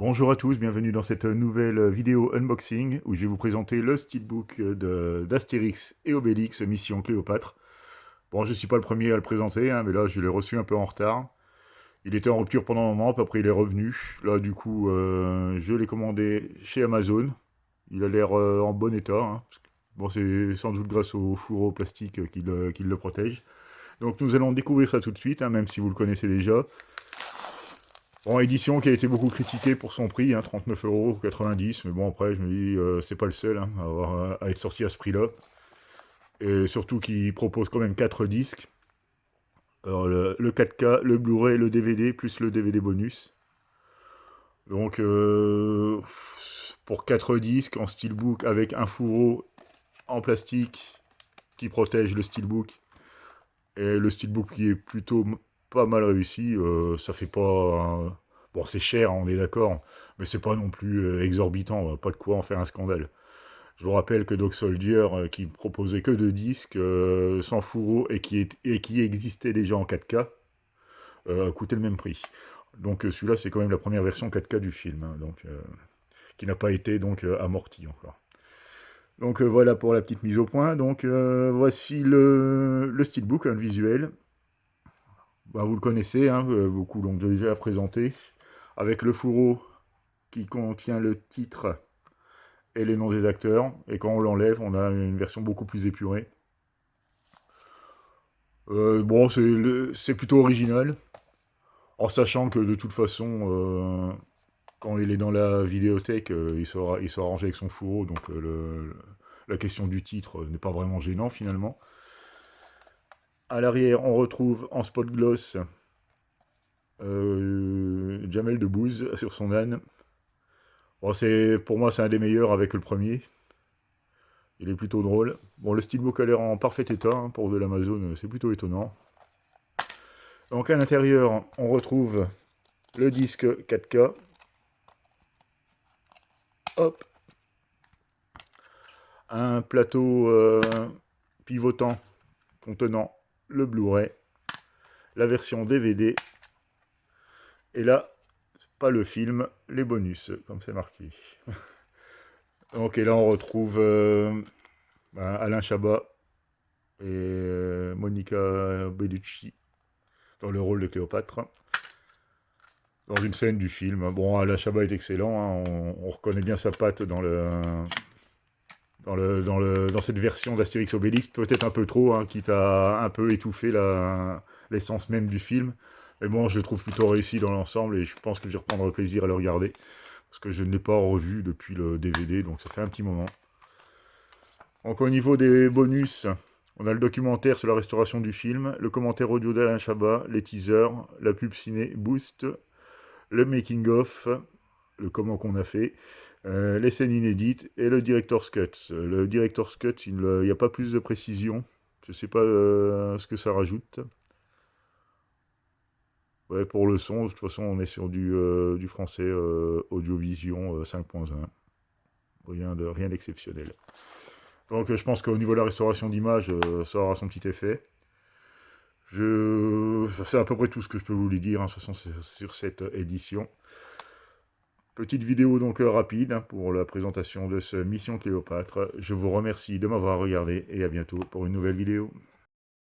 Bonjour à tous, bienvenue dans cette nouvelle vidéo unboxing où je vais vous présenter le steelbook d'Astérix et Obélix Mission Cléopâtre. Bon, je ne suis pas le premier à le présenter, mais là je l'ai reçu un peu en retard. Il était en rupture pendant un moment, puis après il est revenu. Là du coup, je l'ai commandé chez Amazon. Il a l'air en bon état. Bon, c'est sans doute grâce au fourreau plastique qui le protège. Donc nous allons découvrir ça tout de suite, même si vous le connaissez déjà. Bon, édition qui a été beaucoup critiquée pour son prix, 39,90 €, mais bon, après, je me dis, c'est pas le seul à être sorti à ce prix-là. Et surtout qu'il propose quand même 4 disques. Alors, le 4K, le Blu-ray, le DVD, plus le DVD bonus. Donc, pour 4 disques en steelbook avec un fourreau en plastique qui protège le steelbook, et le steelbook qui est plutôt pas mal réussi, ça fait pas... Bon, c'est cher, on est d'accord, mais c'est pas non plus exorbitant, pas de quoi en faire un scandale. Je vous rappelle que Dog Soldier, qui proposait que 2 disques, sans fourreau, et qui existait déjà en 4K, coûtait le même prix. Donc celui-là, c'est quand même la première version 4K du film, qui n'a pas été donc amorti encore. Donc voilà pour la petite mise au point. Donc voici le steelbook, le visuel. Bah, vous le connaissez, beaucoup l'ont déjà présenté, avec le fourreau qui contient le titre et les noms des acteurs, et quand on l'enlève, on a une version beaucoup plus épurée. Bon, c'est plutôt original, en sachant que de toute façon, quand il est dans la vidéothèque, il sera rangé avec son fourreau, donc la question du titre n'est pas vraiment gênant finalement. À l'arrière, on retrouve en spot gloss Jamel Debbouze sur son âne. Bon, pour moi, c'est un des meilleurs avec le premier. Il est plutôt drôle. Bon, le steelbook a l'air en parfait état, pour de l'Amazon, c'est plutôt étonnant. Donc à l'intérieur, on retrouve le disque 4K. Hop. Un plateau pivotant contenant le Blu-ray, la version DVD, et là, pas le film, les bonus, comme c'est marqué. Donc, et là, on retrouve Alain Chabat et Monica Bellucci dans le rôle de Cléopâtre, dans une scène du film. Bon, Alain Chabat est excellent, on reconnaît bien sa patte dans cette version d'Astérix Obélix, peut-être un peu trop, quitte à un peu étouffer l'essence même du film. Mais bon, je le trouve plutôt réussi dans l'ensemble, et je pense que je vais reprendre plaisir à le regarder, parce que je ne l'ai pas revu depuis le DVD, donc ça fait un petit moment. Donc au niveau des bonus, on a le documentaire sur la restauration du film, le commentaire audio d'Alain Chabat, les teasers, la pub ciné Boost, le making-of, le comment qu'on a fait, les scènes inédites et le director's cut. Le director's cut, il n'y a pas plus de précision. Je ne sais pas ce que ça rajoute. Ouais, pour le son, de toute façon, on est sur du français Audiovision 5.1. Rien d'exceptionnel. Donc je pense qu'au niveau de la restauration d'image, ça aura son petit effet. C'est à peu près tout ce que je peux vous dire, de toute façon, sur cette édition. Petite vidéo donc rapide, pour la présentation de ce Mission Cléopâtre. Je vous remercie de m'avoir regardé et à bientôt pour une nouvelle vidéo.